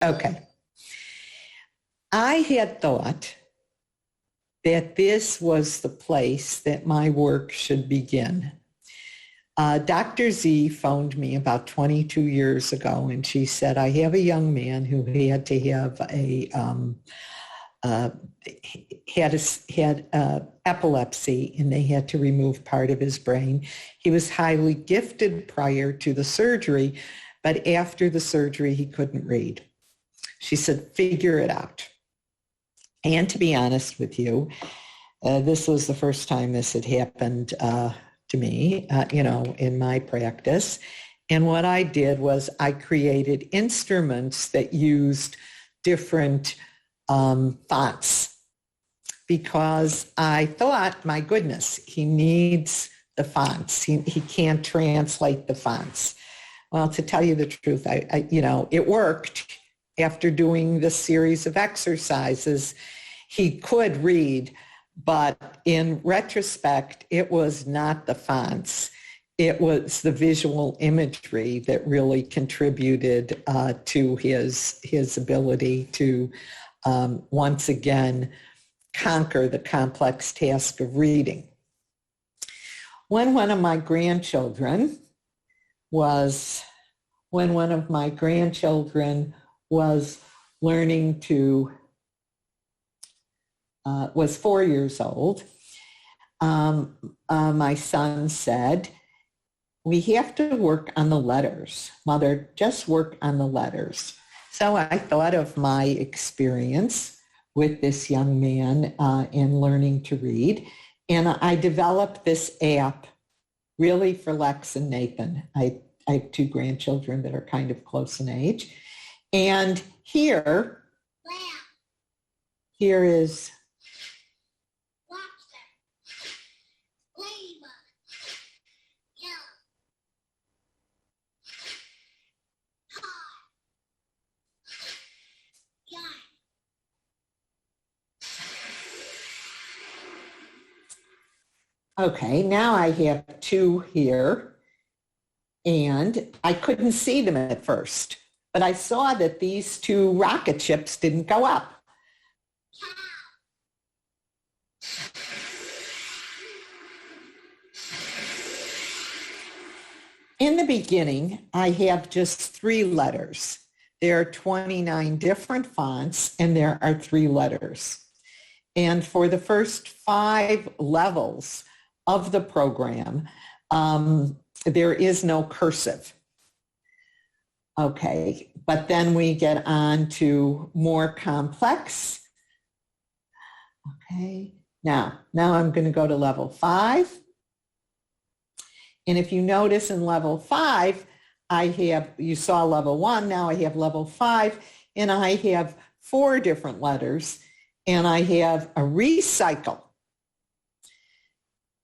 Okay. I had thought that this was the place that my work should begin. Dr. Z phoned me about 22 years ago, and she said, I have a young man who had to have epilepsy, and they had to remove part of his brain. He was highly gifted prior to the surgery, but after the surgery, he couldn't read. She said, figure it out. And to be honest with you, this was the first time this had happened to me, in my practice. And what I did was I created instruments that used different fonts, because I thought, my goodness, he needs the fonts. He can't translate the fonts. Well, to tell you the truth, it worked. After doing this series of exercises, he could read, but in retrospect, it was not the fonts. It was the visual imagery that really contributed to his ability to once again conquer the complex task of reading. When one of my grandchildren was learning to, was 4 years old, my son said, we have to work on the letters. Mother, just work on the letters. So I thought of my experience with this young man in learning to read, and I developed this app really for Lex and Nathan. I have two grandchildren that are kind of close in age. And here is okay, now I have two here, and I couldn't see them at first, but I saw that these two rocket ships didn't go up. In the beginning, I have just 3 letters. There are 29 different fonts, and there are 3 letters. And for the first 5 levels of the program, there is no cursive. Okay, but then we get on to more complex. Okay, now I'm going to go to level 5. And if you notice in level 5, you saw level 1, now I have level 5, and I have 4 different letters, and I have a recycle.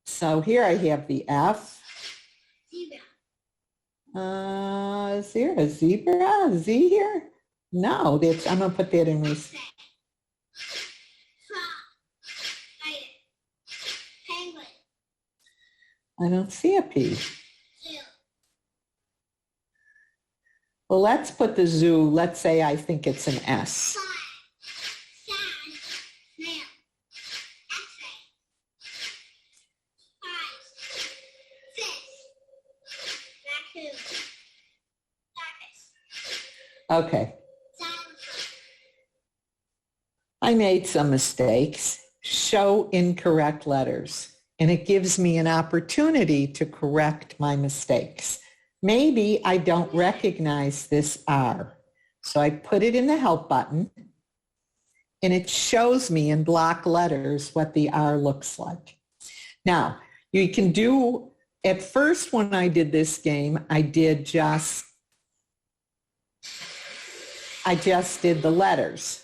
So here I have the F. Zebra. Is there a zebra? A Z here? No, I'm going to put that in recycle. I don't see a P. Well, let's put the zoo, let's say I think it's an S. Okay. I made some mistakes. Show incorrect letters. And it gives me an opportunity to correct my mistakes. Maybe I don't recognize this R. So I put it in the help button, and it shows me in block letters what the R looks like. Now, you can do, at first when I did this game, I just did the letters.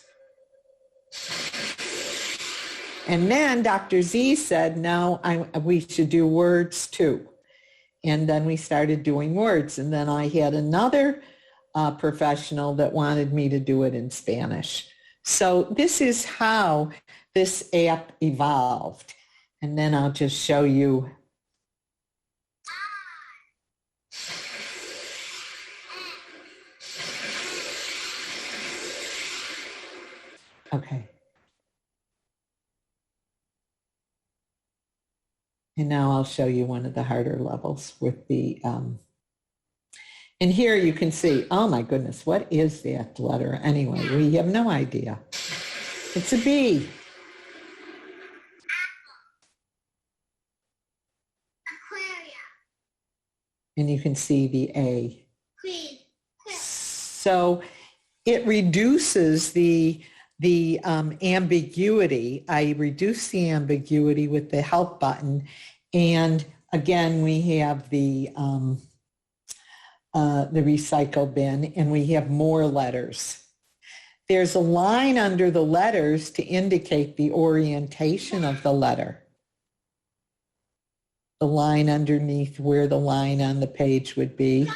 And then Dr. Z said, no, we should do words too. And then we started doing words. And then I had another professional that wanted me to do it in Spanish. So this is how this app evolved. And then I'll just show you. Okay. And now I'll show you one of the harder levels with the, and here you can see, oh my goodness, what is that letter anyway? We have no idea. It's a B. And you can see the A. So it reduces the ambiguity. I reduce the ambiguity with the help button. And again, we have the recycle bin, and we have more letters. There's a line under the letters to indicate the orientation of the letter. The line underneath where the line on the page would be.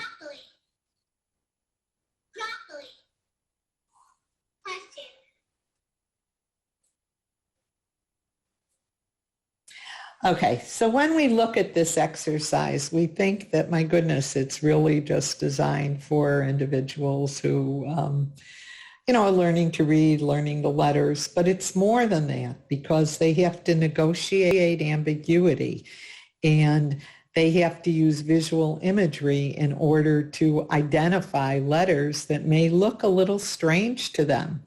Okay, so when we look at this exercise, we think that, my goodness, it's really just designed for individuals who, are learning to read, learning the letters, but it's more than that because they have to negotiate ambiguity and they have to use visual imagery in order to identify letters that may look a little strange to them.